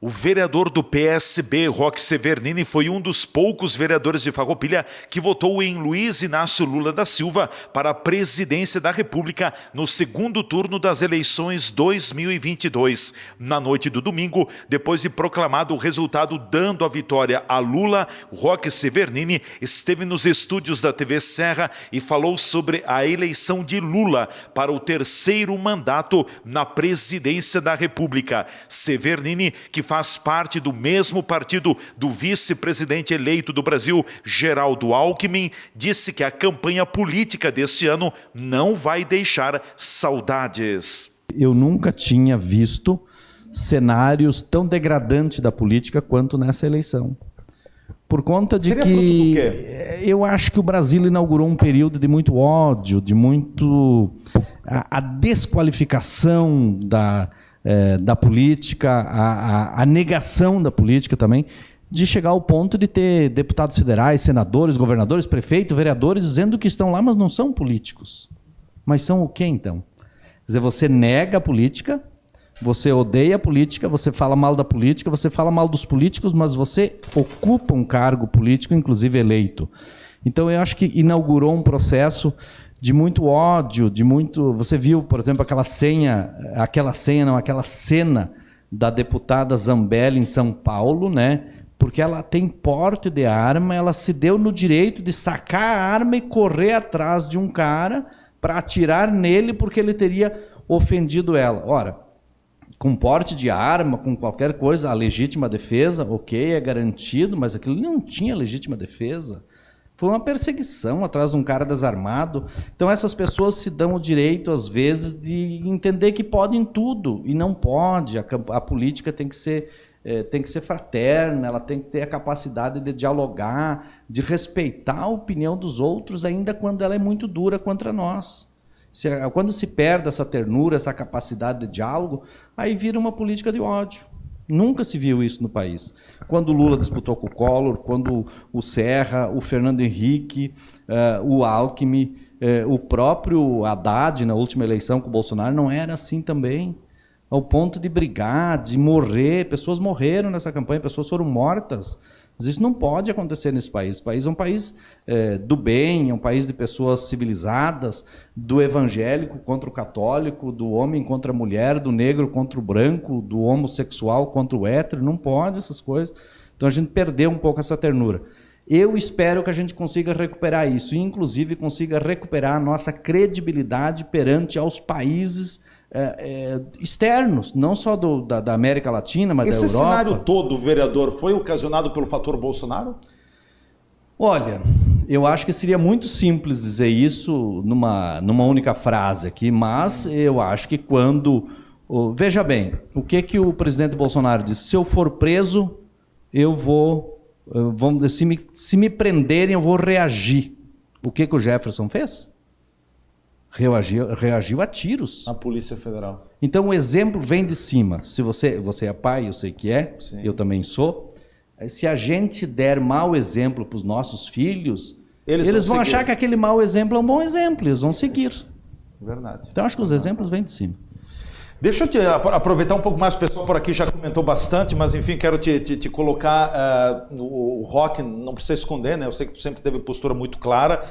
O vereador do PSB, Roque Severnini, foi um dos poucos vereadores de Farroupilha que votou em Luiz Inácio Lula da Silva para a presidência da República no segundo turno das eleições 2022. Na noite do domingo, depois de proclamado o resultado dando a vitória a Lula, Roque Severnini esteve nos estúdios da TV Serra e falou sobre a eleição de Lula para o terceiro mandato na presidência da República. Severnini, que faz parte do mesmo partido do vice-presidente eleito do Brasil, Geraldo Alckmin, disse que a campanha política deste ano não vai deixar saudades. Eu nunca tinha visto cenários tão degradantes da política quanto nessa eleição. Por conta de que eu acho que o Brasil inaugurou um período de muito ódio, de muito a desqualificação da política, a negação da política também, de chegar ao ponto de ter deputados federais, senadores, governadores, prefeitos, vereadores, dizendo que estão lá, mas não são políticos. Mas são o quê, então? Quer dizer, você nega a política, você odeia a política, você fala mal da política, você fala mal dos políticos, mas você ocupa um cargo político, inclusive eleito. Então, eu acho que inaugurou um processo de muito ódio, de muito... Você viu, por exemplo, aquela cena da deputada Zambelli em São Paulo, né? Porque ela tem porte de arma, ela se deu no direito de sacar a arma e correr atrás de um cara para atirar nele porque ele teria ofendido ela. Ora, com porte de arma, com qualquer coisa, a legítima defesa, ok, é garantido, mas aquilo não tinha legítima defesa. Foi uma perseguição atrás de um cara desarmado. Então essas pessoas se dão o direito, às vezes, de entender que podem tudo, e não pode. A política tem que ser fraterna, ela tem que ter a capacidade de dialogar, de respeitar a opinião dos outros, ainda quando ela é muito dura contra nós. Quando se perde essa ternura, essa capacidade de diálogo, aí vira uma política de ódio. Nunca se viu isso no país. Quando o Lula disputou com o Collor, quando o Serra, o Fernando Henrique, o Alckmin, o próprio Haddad, na última eleição com o Bolsonaro, não era assim também. Ao ponto de brigar, de morrer. Pessoas morreram nessa campanha, pessoas foram mortas. Mas isso não pode acontecer nesse país. O país é um país do bem, é um país de pessoas civilizadas, do evangélico contra o católico, do homem contra a mulher, do negro contra o branco, do homossexual contra o hétero. Não pode essas coisas. Então a gente perdeu um pouco essa ternura. Eu espero que a gente consiga recuperar isso, e inclusive consiga recuperar a nossa credibilidade perante aos países externos, não só da América Latina, mas da Europa. Esse cenário todo, vereador, foi ocasionado pelo fator Bolsonaro? Olha, eu acho que seria muito simples dizer isso numa única frase aqui, mas eu acho que quando... Veja bem, o que o presidente Bolsonaro disse? Se eu for preso, se me prenderem, eu vou reagir. O que o Jefferson fez? Reagiu a tiros. A Polícia Federal. Então o exemplo vem de cima. Se você é pai, eu sei que é, sim, eu também sou. Se a gente der mau exemplo para os nossos filhos, eles vão achar que aquele mau exemplo é um bom exemplo, eles vão seguir. Verdade. Então acho que os exemplos vêm de cima. Deixa eu aproveitar um pouco mais, o pessoal por aqui já comentou bastante, mas enfim, quero te colocar, o Roque não precisa esconder, né? Eu sei que tu sempre teve postura muito clara,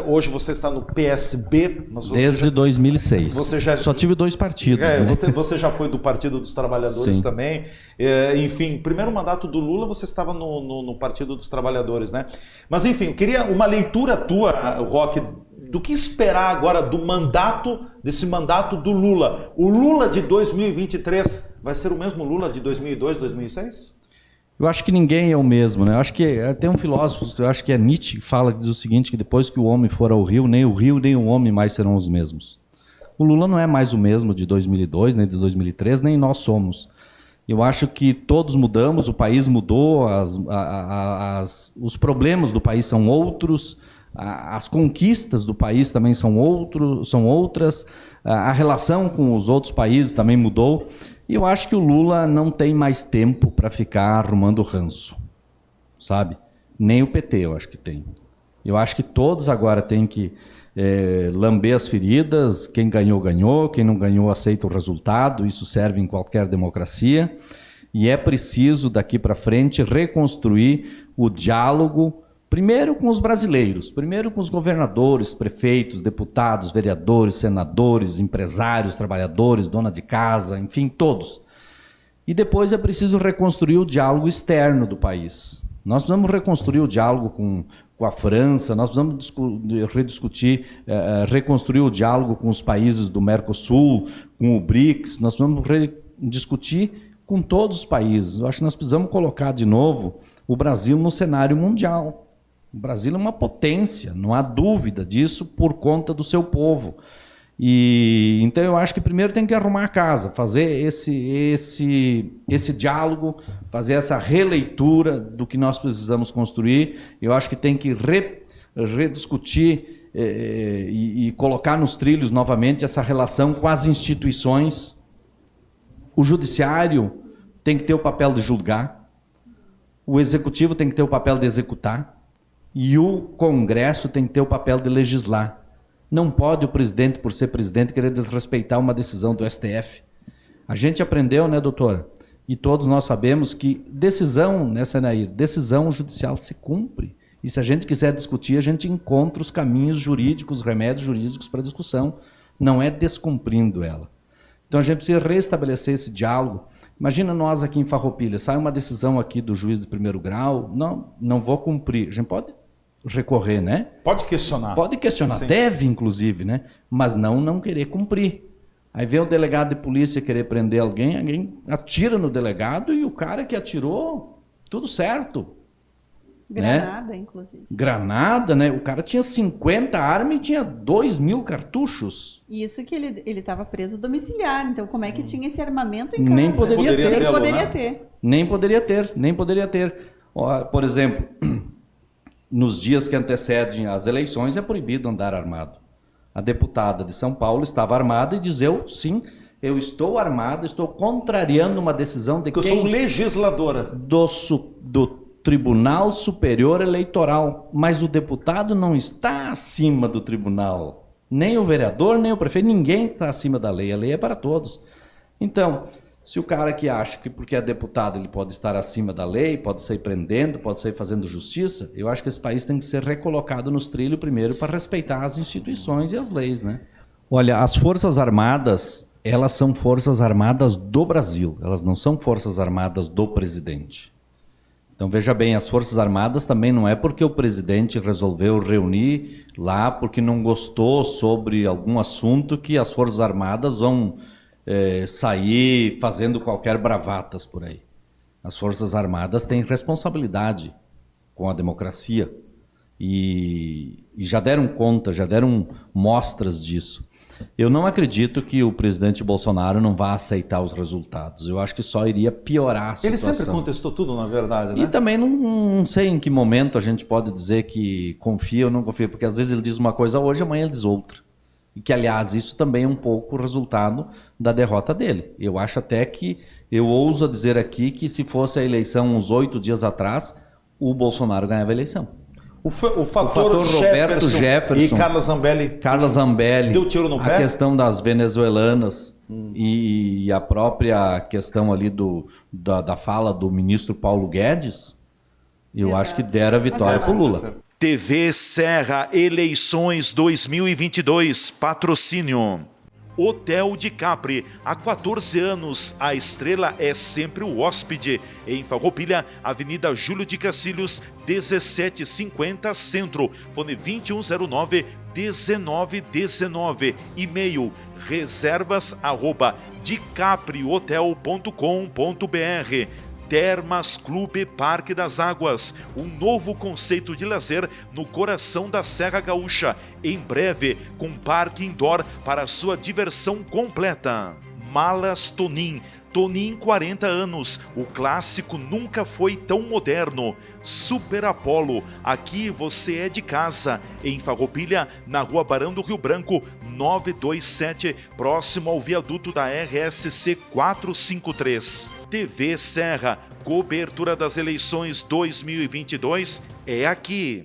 hoje você está no PSB. Mas desde 2006, só tive 2 partidos. Né? Você já foi do Partido dos Trabalhadores. Sim, também, enfim, primeiro mandato do Lula você estava no Partido dos Trabalhadores, né? Mas enfim, eu queria uma leitura tua, Roque, do que esperar agora desse mandato do Lula. O Lula de 2023 vai ser o mesmo Lula de 2002, 2006? Eu acho que ninguém é o mesmo, né? Eu acho que tem um filósofo, eu acho que é Nietzsche, que fala, que diz o seguinte, que depois que o homem for ao rio nem o homem mais serão os mesmos. O Lula não é mais o mesmo de 2002, nem de 2003, nem nós somos. Eu acho que todos mudamos, o país mudou, os problemas do país são outros, as conquistas do país também são outras, a relação com os outros países também mudou, e eu acho que o Lula não tem mais tempo para ficar arrumando ranço, sabe? Nem o PT eu acho que tem. Eu acho que todos agora têm que lamber as feridas, quem ganhou, ganhou, quem não ganhou, aceita o resultado, isso serve em qualquer democracia, E é preciso, daqui para frente, reconstruir o diálogo, primeiro com os brasileiros, primeiro com os governadores, prefeitos, deputados, vereadores, senadores, empresários, trabalhadores, dona de casa, enfim, todos. E depois é preciso reconstruir o diálogo externo do país. Nós precisamos reconstruir o diálogo com a França, nós precisamos rediscutir, reconstruir o diálogo com os países do Mercosul, com o BRICS, nós precisamos discutir com todos os países. Eu acho que nós precisamos colocar de novo o Brasil no cenário mundial. O Brasil é uma potência, não há dúvida disso, por conta do seu povo. Então eu acho que primeiro tem que arrumar a casa, fazer esse diálogo, fazer essa releitura do que nós precisamos construir. Eu acho que tem que rediscutir e colocar nos trilhos novamente essa relação com as instituições. O judiciário tem que ter o papel de julgar, o executivo tem que ter o papel de executar e o Congresso tem que ter o papel de legislar. Não pode o presidente, por ser presidente, querer desrespeitar uma decisão do STF. A gente aprendeu, né, doutora? E todos nós sabemos que decisão, né, Senair, decisão judicial se cumpre. E se a gente quiser discutir, a gente encontra os caminhos jurídicos, os remédios jurídicos para a discussão. Não é descumprindo ela. Então a gente precisa restabelecer esse diálogo. Imagina nós aqui em Farroupilha, sai uma decisão aqui do juiz de primeiro grau, não vou cumprir. A gente pode recorrer, né? Pode questionar. Pode questionar, sim. Deve inclusive, né? Mas não querer cumprir. Aí vem o delegado de polícia querer prender alguém atira no delegado e o cara que atirou, tudo certo. Granada, né? Inclusive. Granada, né? O cara tinha 50 armas e tinha 2.000 cartuchos. Isso que ele estava preso domiciliar. Então, como é que tinha esse armamento em casa? Nem poderia ter. Nem poderia ter. Nem poderia ter. Por exemplo, nos dias que antecedem as eleições é proibido andar armado. A deputada de São Paulo estava armada e dizia, sim, eu estou armada, estou contrariando uma decisão de quem? Eu sou legisladora. Do Tribunal Superior Eleitoral, mas o deputado não está acima do tribunal, nem o vereador, nem o prefeito, ninguém está acima da lei, a lei é para todos. Então, se o cara que acha que porque é deputado ele pode estar acima da lei, pode sair prendendo, pode sair fazendo justiça, eu acho que esse país tem que ser recolocado nos trilhos primeiro para respeitar as instituições e as leis, né? Olha, as Forças Armadas, elas são Forças Armadas do Brasil, elas não são Forças Armadas do presidente. Então, veja bem, as Forças Armadas também não é porque o presidente resolveu reunir lá porque não gostou sobre algum assunto que as Forças Armadas vão sair fazendo qualquer bravatas por aí. As Forças Armadas têm responsabilidade com a democracia e já deram conta, já deram mostras disso. Eu não acredito que o presidente Bolsonaro não vá aceitar os resultados. Eu acho que só iria piorar a situação. Ele sempre contestou tudo, na verdade, né? E também não sei em que momento a gente pode dizer que confia ou não confia, porque às vezes ele diz uma coisa hoje, amanhã ele diz outra. E que, aliás, isso também é um pouco o resultado da derrota dele. Eu acho até que, eu ouso dizer aqui que se fosse a eleição uns 8 dias atrás, o Bolsonaro ganhava a eleição. O fator Roberto Jefferson e Carla Zambelli deu tiro no pé? A questão das venezuelanas e a própria questão ali da fala do ministro Paulo Guedes, eu acho que deram a vitória para o Lula. TV Serra Eleições 2022, patrocínio. Hotel de Capri, há 14 anos, a estrela é sempre o hóspede. Em Farroupilha, Avenida Júlio de Cacilhos, 1750 Centro, fone 2109-1919, e-mail reservas@dicapriohotel.com.br. Termas Clube Parque das Águas, um novo conceito de lazer no coração da Serra Gaúcha, em breve com parque indoor para sua diversão completa. Malas Tonin, Tonin 40 anos, o clássico nunca foi tão moderno. Super Apollo, aqui você é de casa, em Farroupilha, na Rua Barão do Rio Branco, 927, próximo ao viaduto da RSC 453. TV Serra, cobertura das eleições 2022 é aqui.